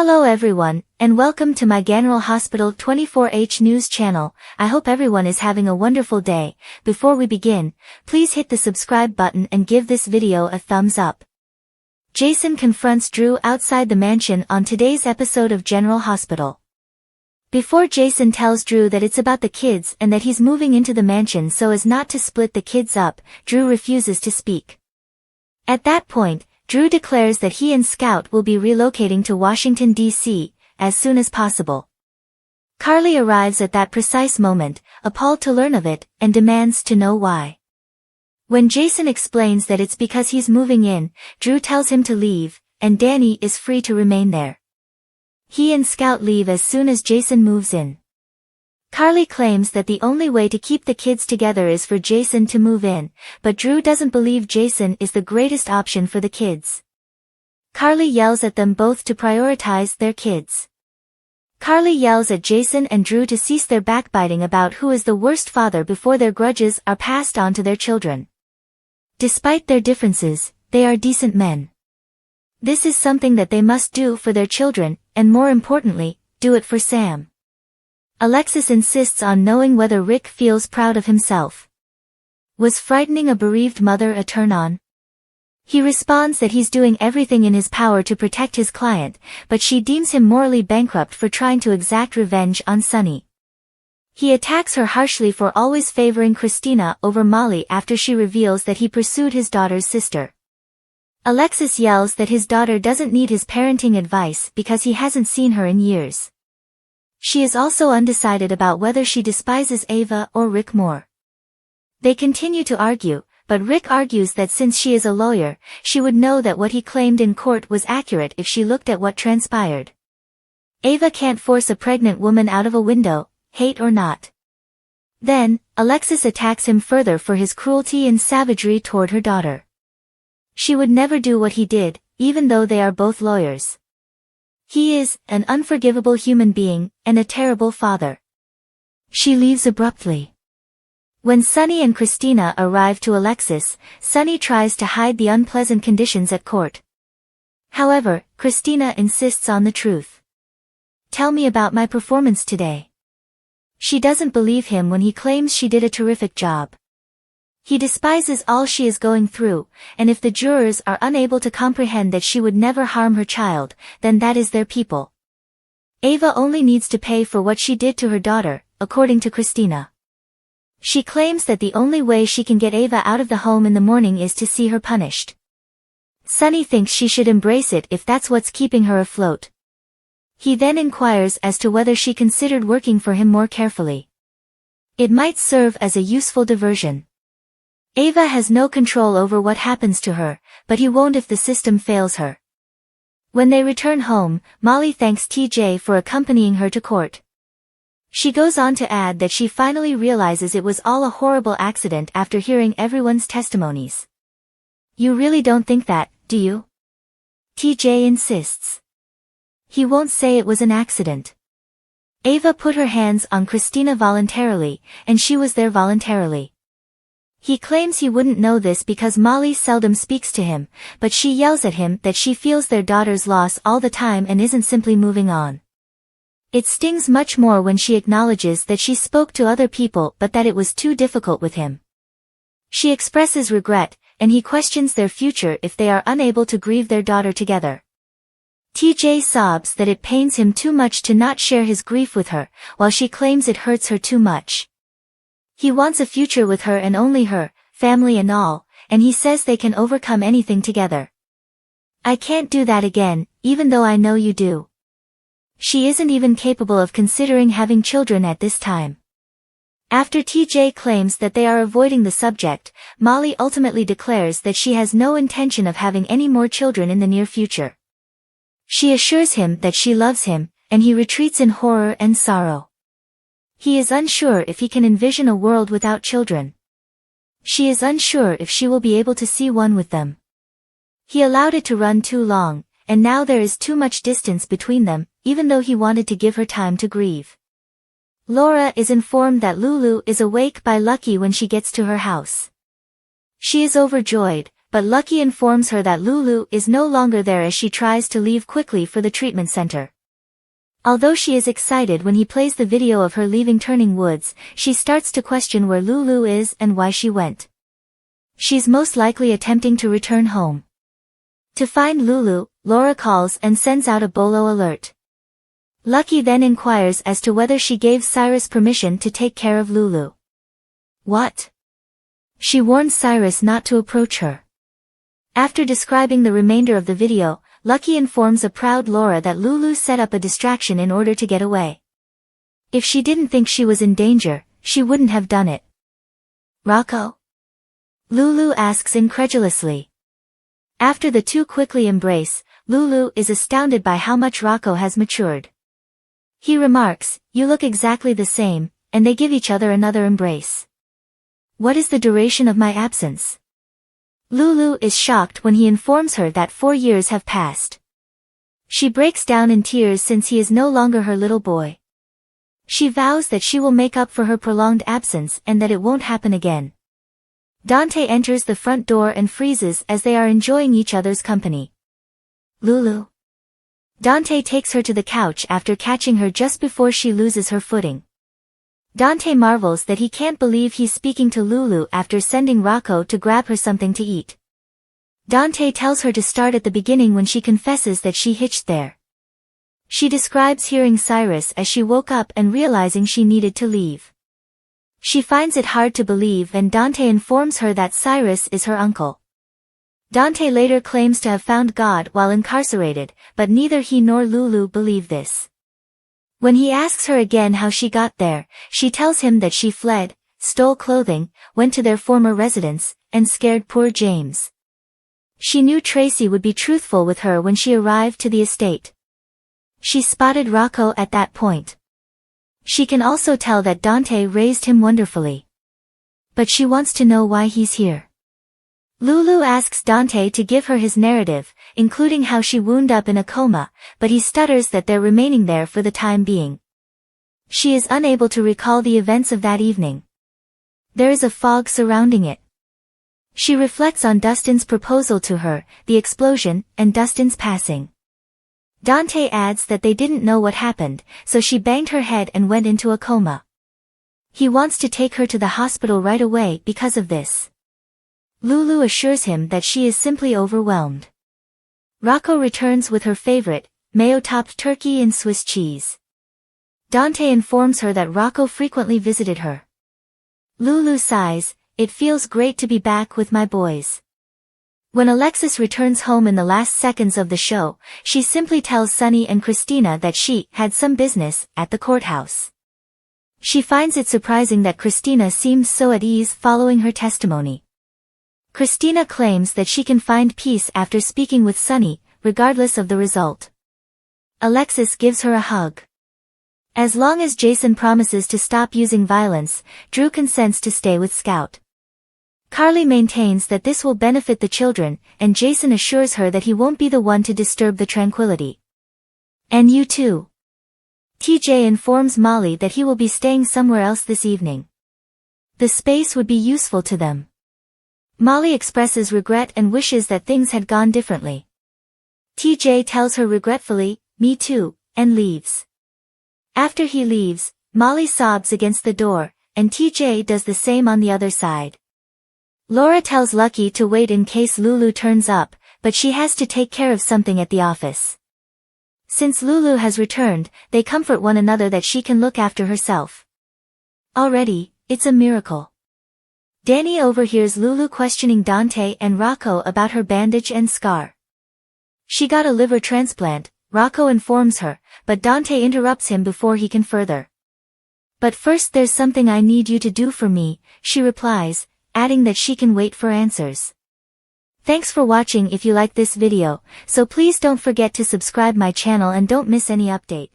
Hello everyone, and welcome to my General Hospital 24H News channel. I hope everyone is having a wonderful day. Before we begin, please hit the subscribe button and give this video a thumbs up. Jason confronts Drew outside the mansion on today's episode of General Hospital. Before Jason tells Drew that it's about the kids and that he's moving into the mansion so as not to split the kids up, Drew refuses to speak. At that point, Drew declares that he and Scout will be relocating to Washington, D.C., as soon as possible. Carly arrives at that precise moment, appalled to learn of it, and demands to know why. When Jason explains that it's because he's moving in, Drew tells him to leave, and Danny is free to remain there. He and Scout leave as soon as Jason moves in. Carly claims that the only way to keep the kids together is for Jason to move in, but Drew doesn't believe Jason is the greatest option for the kids. Carly yells at them both to prioritize their kids. Carly yells at Jason and Drew to cease their backbiting about who is the worst father before their grudges are passed on to their children. Despite their differences, they are decent men. This is something that they must do for their children, and more importantly, do it for Sam. Alexis insists on knowing whether Rick feels proud of himself. Was frightening a bereaved mother a turn-on? He responds that he's doing everything in his power to protect his client, but she deems him morally bankrupt for trying to exact revenge on Sonny. He attacks her harshly for always favoring Christina over Molly after she reveals that he pursued his daughter's sister. Alexis yells that his daughter doesn't need his parenting advice because he hasn't seen her in years. She is also undecided about whether she despises Ava or Rick more. They continue to argue, but Rick argues that since she is a lawyer, she would know that what he claimed in court was accurate if she looked at what transpired. Ava can't force a pregnant woman out of a window, hate or not. Then, Alexis attacks him further for his cruelty and savagery toward her daughter. She would never do what he did, even though they are both lawyers. He is an unforgivable human being, and a terrible father. She leaves abruptly. When Sonny and Christina arrive to Alexis, Sonny tries to hide the unpleasant conditions at court. However, Christina insists on the truth. Tell me about my performance today. She doesn't believe him when he claims she did a terrific job. He despises all she is going through, and if the jurors are unable to comprehend that she would never harm her child, then that is their people. Ava only needs to pay for what she did to her daughter, according to Christina. She claims that the only way she can get Ava out of the home in the morning is to see her punished. Sonny thinks she should embrace it if that's what's keeping her afloat. He then inquires as to whether she considered working for him more carefully. It might serve as a useful diversion. Ava has no control over what happens to her, but he won't if the system fails her. When they return home, Molly thanks TJ for accompanying her to court. She goes on to add that she finally realizes it was all a horrible accident after hearing everyone's testimonies. You really don't think that, do you? TJ insists. He won't say it was an accident. Ava put her hands on Christina voluntarily, and she was there voluntarily. He claims he wouldn't know this because Molly seldom speaks to him, but she yells at him that she feels their daughter's loss all the time and isn't simply moving on. It stings much more when she acknowledges that she spoke to other people but that it was too difficult with him. She expresses regret, and he questions their future if they are unable to grieve their daughter together. TJ sobs that it pains him too much to not share his grief with her, while she claims it hurts her too much. He wants a future with her and only her, family and all, and he says they can overcome anything together. I can't do that again, even though I know you do. She isn't even capable of considering having children at this time. After TJ claims that they are avoiding the subject, Molly ultimately declares that she has no intention of having any more children in the near future. She assures him that she loves him, and he retreats in horror and sorrow. He is unsure if he can envision a world without children. She is unsure if she will be able to see one with them. He allowed it to run too long, and now there is too much distance between them, even though he wanted to give her time to grieve. Laura is informed that Lulu is awake by Lucky when she gets to her house. She is overjoyed, but Lucky informs her that Lulu is no longer there as she tries to leave quickly for the treatment center. Although she is excited when he plays the video of her leaving Turning Woods, she starts to question where Lulu is and why she went. She's most likely attempting to return home. To find Lulu, Laura calls and sends out a bolo alert. Lucky then inquires as to whether she gave Cyrus permission to take care of Lulu. What? She warns Cyrus not to approach her. After describing the remainder of the video, Lucky informs a proud Laura that Lulu set up a distraction in order to get away. If she didn't think she was in danger, she wouldn't have done it. Rocco? Lulu asks incredulously. After the two quickly embrace, Lulu is astounded by how much Rocco has matured. He remarks, "You look exactly the same," and they give each other another embrace. What is the duration of my absence? Lulu is shocked when he informs her that 4 years have passed. She breaks down in tears since he is no longer her little boy. She vows that she will make up for her prolonged absence and that it won't happen again. Dante enters the front door and freezes as they are enjoying each other's company. Lulu. Dante takes her to the couch after catching her just before she loses her footing. Dante marvels that he can't believe he's speaking to Lulu after sending Rocco to grab her something to eat. Dante tells her to start at the beginning when she confesses that she hitched there. She describes hearing Cyrus as she woke up and realizing she needed to leave. She finds it hard to believe and Dante informs her that Cyrus is her uncle. Dante later claims to have found God while incarcerated, but neither he nor Lulu believe this. When he asks her again how she got there, she tells him that she fled, stole clothing, went to their former residence, and scared poor James. She knew Tracy would be truthful with her when she arrived to the estate. She spotted Rocco at that point. She can also tell that Dante raised him wonderfully. But she wants to know why he's here. Lulu asks Dante to give her his narrative, including how she wound up in a coma, but he stutters that they're remaining there for the time being. She is unable to recall the events of that evening. There is a fog surrounding it. She reflects on Dustin's proposal to her, the explosion, and Dustin's passing. Dante adds that they didn't know what happened, so she banged her head and went into a coma. He wants to take her to the hospital right away because of this. Lulu assures him that she is simply overwhelmed. Rocco returns with her favorite, mayo-topped turkey and Swiss cheese. Dante informs her that Rocco frequently visited her. Lulu sighs, "It feels great to be back with my boys." When Alexis returns home in the last seconds of the show, she simply tells Sunny and Christina that she had some business at the courthouse. She finds it surprising that Christina seems so at ease following her testimony. Christina claims that she can find peace after speaking with Sunny, regardless of the result. Alexis gives her a hug. As long as Jason promises to stop using violence, Drew consents to stay with Scout. Carly maintains that this will benefit the children, and Jason assures her that he won't be the one to disturb the tranquility. And you too. TJ informs Molly that he will be staying somewhere else this evening. The space would be useful to them. Molly expresses regret and wishes that things had gone differently. TJ tells her regretfully, "Me too," and leaves. After he leaves, Molly sobs against the door, and TJ does the same on the other side. Laura tells Lucky to wait in case Lulu turns up, but she has to take care of something at the office. Since Lulu has returned, they comfort one another that she can look after herself. Already, it's a miracle. Danny overhears Lulu questioning Dante and Rocco about her bandage and scar. She got a liver transplant, Rocco informs her, but Dante interrupts him before he can further. "But first there's something I need you to do for me," she replies, adding that she can wait for answers. Thanks for watching. If you like this video, so please don't forget to subscribe my channel and don't miss any update.